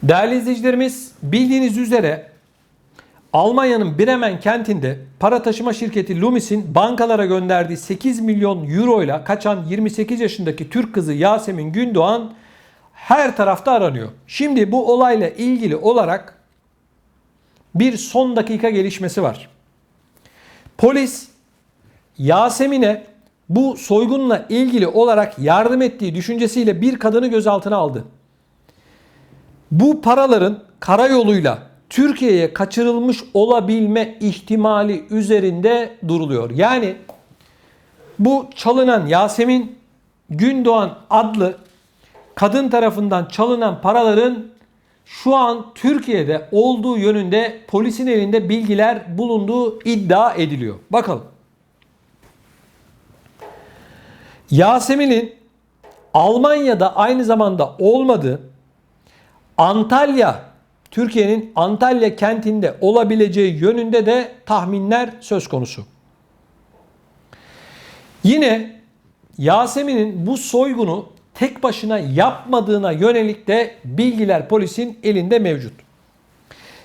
Değerli izleyicilerimiz, bildiğiniz üzere Almanya'nın Bremen kentinde para taşıma şirketi Loomis'in bankalara gönderdiği 8 milyon euro ile kaçan 28 yaşındaki Türk kızı Yasemin Gündoğan her tarafta aranıyor. Şimdi bu olayla ilgili olarak bir son dakika gelişmesi var. Polis Yasemin'e bu soygunla ilgili olarak yardım ettiği düşüncesiyle bir kadını gözaltına aldı. Bu paraların karayoluyla Türkiye'ye kaçırılmış olabilme ihtimali üzerinde duruluyor. Yani bu çalınan Yasemin Gündoğan adlı kadın tarafından çalınan paraların şu an Türkiye'de olduğu yönünde polisin elinde bilgiler bulunduğu iddia ediliyor. Bakalım. Yasemin'in Almanya'da aynı zamanda olmadığı, Antalya, Türkiye'nin Antalya kentinde olabileceği yönünde de tahminler söz konusu. Yine Yasemin'in bu soygunu tek başına yapmadığına yönelik de bilgiler polisin elinde mevcut.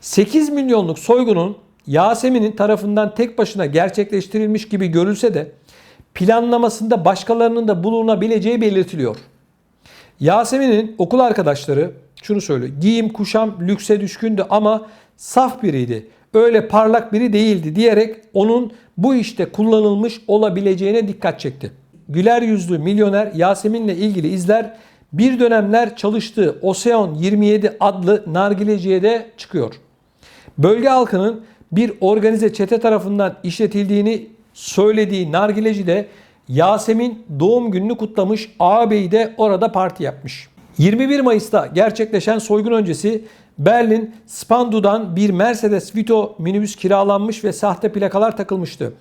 8 milyonluk soygunun Yasemin'in tarafından tek başına gerçekleştirilmiş gibi görülse de planlamasında başkalarının da bulunabileceği belirtiliyor. Yasemin'in okul arkadaşları şunu söylüyor. Giyim kuşam lükse düşkündü ama saf biriydi. Öyle parlak biri değildi diyerek onun bu işte kullanılmış olabileceğine dikkat çekti. Güler yüzlü milyoner Yasemin'le ilgili izler bir dönemler çalıştığı Oseon 27 adlı nargileciye de çıkıyor. Bölge halkının bir organize çete tarafından işletildiğini söylediği nargileci de Yasemin doğum gününü kutlamış, ağabeyi de orada parti yapmış. 21 Mayıs'ta gerçekleşen soygun öncesi Berlin Spandau'dan bir Mercedes Vito minibüs kiralanmış ve sahte plakalar takılmıştı.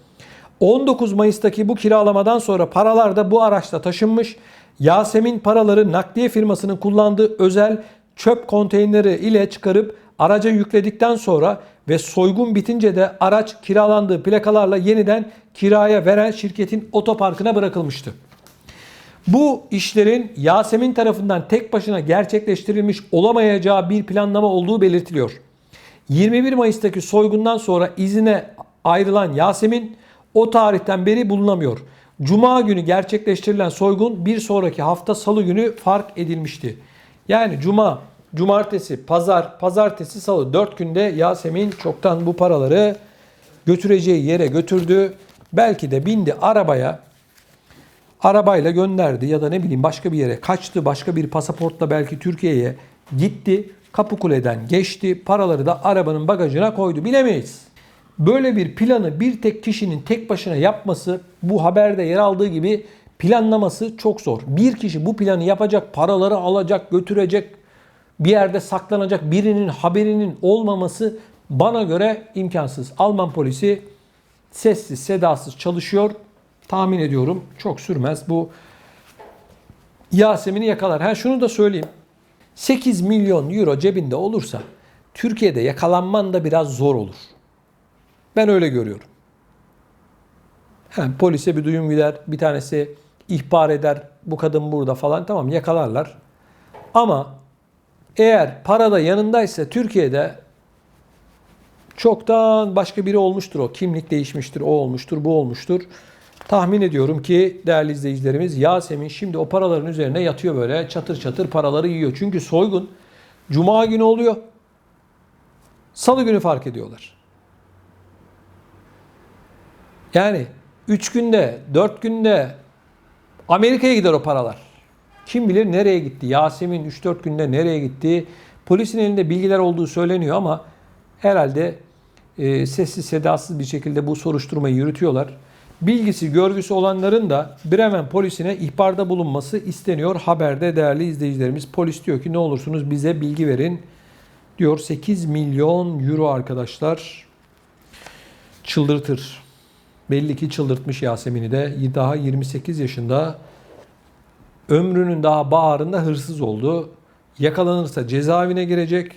19 Mayıs'taki bu kiralamadan sonra paralar da bu araçla taşınmış. Yasemin paraları nakliye firmasının kullandığı özel çöp konteyneri ile çıkarıp araca yükledikten sonra ve soygun bitince de araç kiralandığı plakalarla yeniden kiraya veren şirketin otoparkına bırakılmıştı. Bu işlerin Yasemin tarafından tek başına gerçekleştirilmiş olamayacağı bir planlama olduğu belirtiliyor. 21 Mayıs'taki soygundan sonra izine ayrılan Yasemin o tarihten beri bulunamıyor. Cuma günü gerçekleştirilen soygun bir sonraki hafta salı günü fark edilmişti. Yani cuma, cumartesi, pazar, pazartesi, salı 4 günde Yasemin çoktan bu paraları götüreceği yere götürdü. Belki de bindi arabaya, arabayla gönderdi ya da ne bileyim başka bir yere kaçtı. Başka bir pasaportla belki Türkiye'ye gitti. Kapıkule'den geçti. Paraları da arabanın bagajına koydu. Bilemeyiz. Böyle bir planı bir tek kişinin tek başına yapması, bu haberde yer aldığı gibi planlaması çok zor. Bir kişi bu planı yapacak, paraları alacak, götürecek, bir yerde saklanacak birinin haberinin olmaması bana göre imkansız. Alman polisi sessiz sedasız çalışıyor. Tahmin ediyorum çok sürmez bu Yasemin'i yakalar. Şunu da söyleyeyim. 8 milyon euro cebinde olursa Türkiye'de yakalanman da biraz zor olur. Ben öyle görüyorum. Polise bir duyum gider, bir tanesi ihbar eder, bu kadın burada falan, tamam yakalarlar. Ama eğer para da yanındaysa Türkiye'de çoktan başka biri olmuştur o. Kimlik değişmiştir, o olmuştur, bu olmuştur. Tahmin ediyorum ki değerli izleyicilerimiz Yasemin şimdi o paraların üzerine yatıyor böyle çatır çatır paraları yiyor. Çünkü soygun Cuma günü oluyor. Salı günü fark ediyorlar. Yani 3 günde, 4 günde Amerika'ya gider o paralar. Kim bilir nereye gitti? Yasemin 3-4 günde nereye gitti? Polisin elinde bilgiler olduğu söyleniyor ama herhalde sessiz sedasız bir şekilde bu soruşturmayı yürütüyorlar. Bilgisi, görgüsü olanların da Bremen polisine ihbarda bulunması isteniyor. Haberde değerli izleyicilerimiz polis diyor ki ne olursunuz bize bilgi verin diyor. 8 milyon euro arkadaşlar çıldırtır. Belli ki çıldırtmış Yasemin'i de. Daha 28 yaşında, ömrünün daha baharında hırsız oldu. Yakalanırsa cezaevine girecek.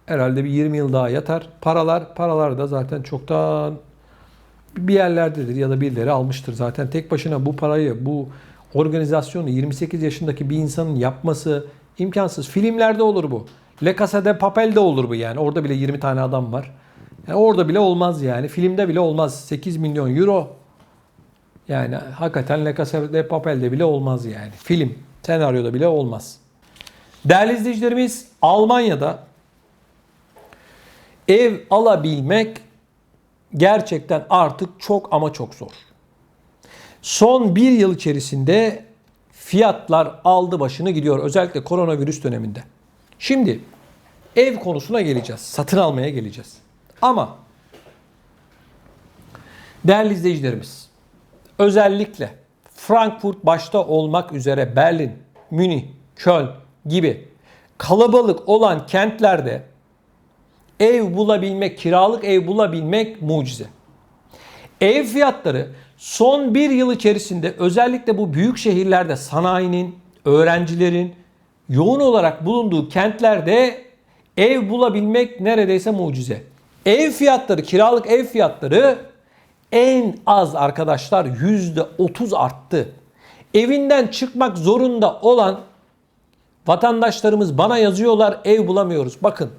Herhalde bir 20 yıl daha yatar. Paralar da zaten çoktan bir yerlerdedir ya da birileri almıştır. Zaten tek başına bu parayı, bu organizasyonu 28 yaşındaki bir insanın yapması imkansız. Filmlerde olur bu. Le Casa de Papel'de olur bu yani. Orada bile 20 tane adam var. Yani orada bile olmaz yani. Filmde bile olmaz. 8 milyon euro. Yani hakikaten Le Casa de Papel'de bile olmaz yani. Film, senaryoda bile olmaz. Değerli izleyicilerimiz, Almanya'da ev alabilmek gerçekten artık çok ama çok zor. Son bir yıl içerisinde fiyatlar aldı başını gidiyor. Özellikle koronavirüs döneminde. Şimdi ev konusuna geleceğiz. Satın almaya geleceğiz. Ama değerli izleyicilerimiz, özellikle Frankfurt başta olmak üzere Berlin, Münih, Köln gibi kalabalık olan kentlerde ev bulabilmek, kiralık ev bulabilmek mucize. Ev fiyatları son bir yıl içerisinde özellikle bu büyük şehirlerde sanayinin, öğrencilerin yoğun olarak bulunduğu kentlerde ev bulabilmek neredeyse mucize. Ev fiyatları, kiralık ev fiyatları en az arkadaşlar %30 arttı. Evinden çıkmak zorunda olan vatandaşlarımız bana yazıyorlar, ev bulamıyoruz. Bakın,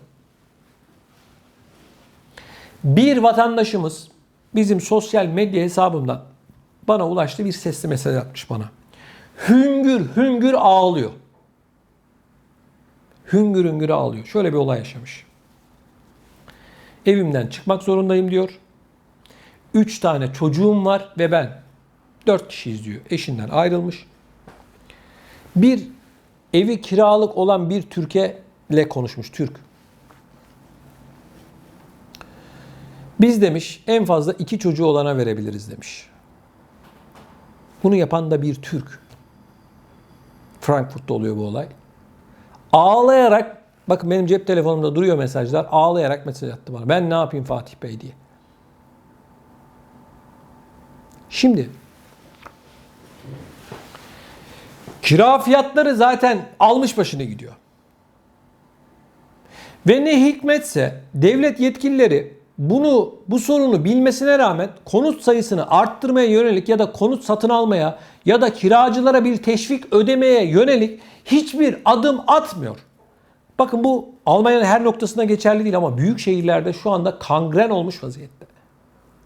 bir vatandaşımız bizim sosyal medya hesabımdan bana ulaştı, bir sesli mesaj atmış bana. Hüngür hüngür ağlıyor. Hüngür hüngür ağlıyor. Şöyle bir olay yaşamış. Evimden çıkmak zorundayım diyor. 3 tane çocuğum var ve ben 4 kişiyiz diyor. Eşinden ayrılmış. Bir evi kiralık olan bir Türk'le konuşmuş. Türk. Biz demiş en fazla 2 çocuğu olana verebiliriz demiş. Bunu yapan da bir Türk. Frankfurt'ta oluyor bu olay. Ağlayarak, bakın benim cep telefonumda duruyor mesajlar, ağlayarak mesaj attı bana. Ben ne yapayım Fatih Bey diye. Şimdi kira fiyatları zaten almış başını gidiyor. Ve ne hikmetse devlet yetkilileri bu sorunu bilmesine rağmen konut sayısını arttırmaya yönelik ya da konut satın almaya ya da kiracılara bir teşvik ödemeye yönelik hiçbir adım atmıyor. Bakın, bu Almanya'nın her noktasında geçerli değil ama büyük şehirlerde şu anda kangren olmuş vaziyette.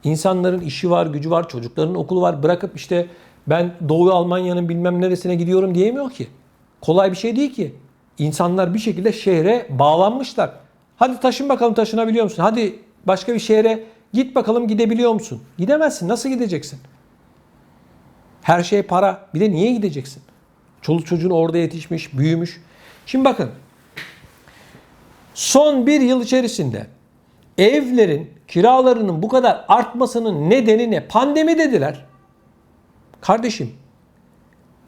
İnsanların işi var, gücü var, çocuklarının okulu var. Bırakıp işte ben Doğu Almanya'nın bilmem neresine gidiyorum diyemiyor ki. Kolay bir şey değil ki. İnsanlar bir şekilde şehre bağlanmışlar. Hadi taşın bakalım, taşınabiliyor musun? Hadi başka bir şehre git bakalım, gidebiliyor musun? Gidemezsin. Nasıl gideceksin? Her şey para. Bir de niye gideceksin? Çoluk çocuğun orada yetişmiş, büyümüş. Şimdi bakın. Son bir yıl içerisinde evlerin kiralarının bu kadar artmasının nedeni ne? Pandemi dediler. Kardeşim,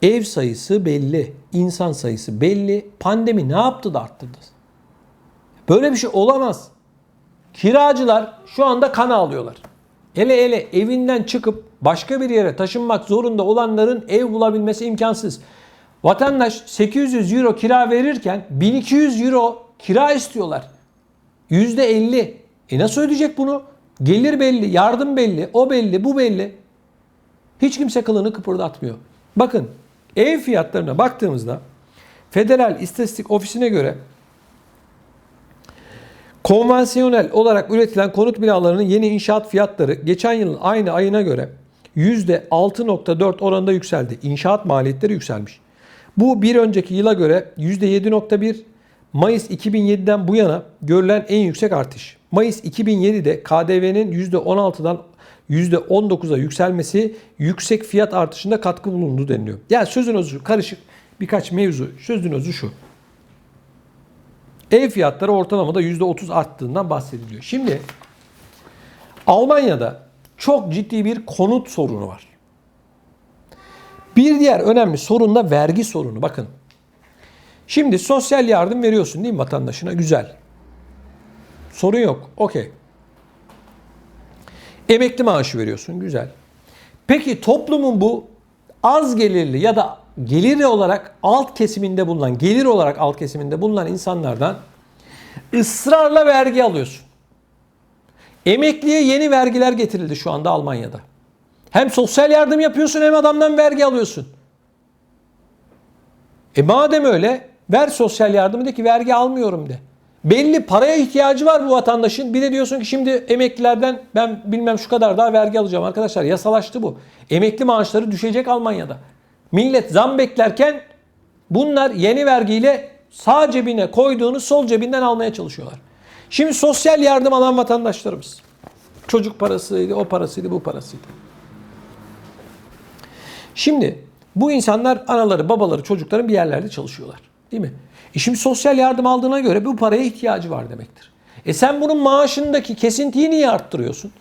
ev sayısı belli, insan sayısı belli. Pandemi ne yaptı da arttırdı? Böyle bir şey olamaz. Kiracılar şu anda kan ağlıyorlar. Hele evinden çıkıp başka bir yere taşınmak zorunda olanların ev bulabilmesi imkansız. Vatandaş 800 euro kira verirken 1200 euro kira istiyorlar. %50. Nasıl ödeyecek bunu? Gelir belli, yardım belli, o belli, bu belli. Hiç kimse kılını kıpırdatmıyor. Bakın, ev fiyatlarına baktığımızda Federal İstatistik Ofisi'ne göre konvansiyonel olarak üretilen konut binalarının yeni inşaat fiyatları geçen yılın aynı ayına göre %6.4 oranında yükseldi. İnşaat maliyetleri yükselmiş. Bu bir önceki yıla göre %7.1, Mayıs 2007'den bu yana görülen en yüksek artış. Mayıs 2007'de KDV'nin %16'dan %19'a yükselmesi yüksek fiyat artışında katkı bulundu deniliyor. Yani sözün özü karışık birkaç mevzu. Sözün özü şu. Ev fiyatları ortalamada %30 arttığından bahsediliyor. Şimdi Almanya'da çok ciddi bir konut sorunu var. Bir diğer önemli sorun da vergi sorunu. Bakın. Şimdi sosyal yardım veriyorsun değil mi vatandaşına? Güzel. Sorun yok. Okey. Emekli maaşı veriyorsun. Güzel. Peki toplumun bu az gelirli ya da gelir olarak alt kesiminde bulunan insanlardan ısrarla vergi alıyorsun. Emekliye yeni vergiler getirildi şu anda Almanya'da. Hem sosyal yardım yapıyorsun hem adamdan vergi alıyorsun. Madem öyle ver sosyal yardımı, de ki vergi almıyorum de. Belli paraya ihtiyacı var bu vatandaşın. Bir de diyorsun ki şimdi emeklilerden ben bilmem şu kadar daha vergi alacağım. Arkadaşlar yasalaştı bu. Emekli maaşları düşecek Almanya'da. Millet zam beklerken bunlar yeni vergiyle sağ cebine koyduğunu sol cebinden almaya çalışıyorlar. Şimdi sosyal yardım alan vatandaşlarımız. Çocuk parasıydı, o parasıydı, bu parasıydı. Şimdi bu insanlar anaları, babaları, çocukların bir yerlerde çalışıyorlar. Değil mi? Şimdi sosyal yardım aldığına göre bu paraya ihtiyacı var demektir. Sen bunun maaşındaki kesintiyi niye arttırıyorsun?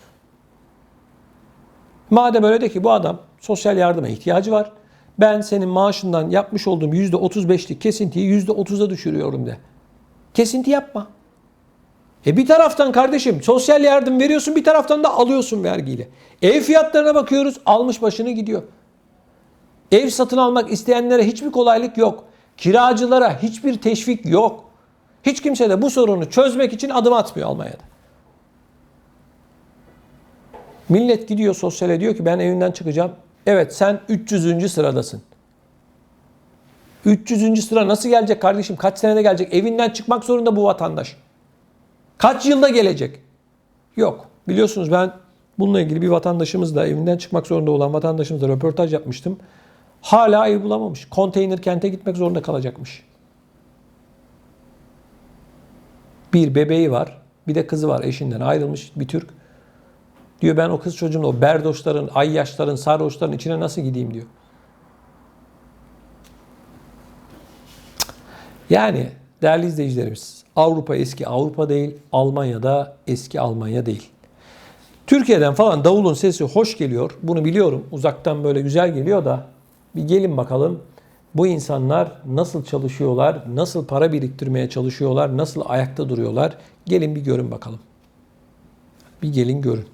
Madem öyle de ki bu adam sosyal yardıma ihtiyacı var. Ben senin maaşından yapmış olduğum %35'lik kesintiyi %30'a düşürüyorum de. Kesinti yapma. Bir taraftan kardeşim sosyal yardım veriyorsun, bir taraftan da alıyorsun vergiyle. Ev fiyatlarına bakıyoruz, almış başını gidiyor. Ev satın almak isteyenlere hiçbir kolaylık yok. Kiracılara hiçbir teşvik yok. Hiç kimse de bu sorunu çözmek için adım atmıyor Almanya'da. Millet gidiyor sosyale diyor ki ben evimden çıkacağım. Evet sen 300. sıradasın. 300. sıra nasıl gelecek kardeşim? Kaç senede gelecek? Evinden çıkmak zorunda bu vatandaş. Kaç yılda gelecek? Yok. Biliyorsunuz ben bununla ilgili bir vatandaşımızla, evinden çıkmak zorunda olan vatandaşımızla röportaj yapmıştım. Hala ev bulamamış. Konteyner kente gitmek zorunda kalacakmış. Bir bebeği var. Bir de kızı var, eşinden ayrılmış bir Türk. Diyor ben o kız çocuğumla o berdoşların, ayyaşların, sarhoşların içine nasıl gideyim diyor. Yani değerli izleyicilerimiz, Avrupa eski Avrupa değil, Almanya'da eski Almanya değil. Türkiye'den falan davulun sesi hoş geliyor. Bunu biliyorum. Uzaktan böyle güzel geliyor da bir gelin bakalım bu insanlar nasıl çalışıyorlar, nasıl para biriktirmeye çalışıyorlar, nasıl ayakta duruyorlar. Gelin bir görün bakalım. Bir gelin görün.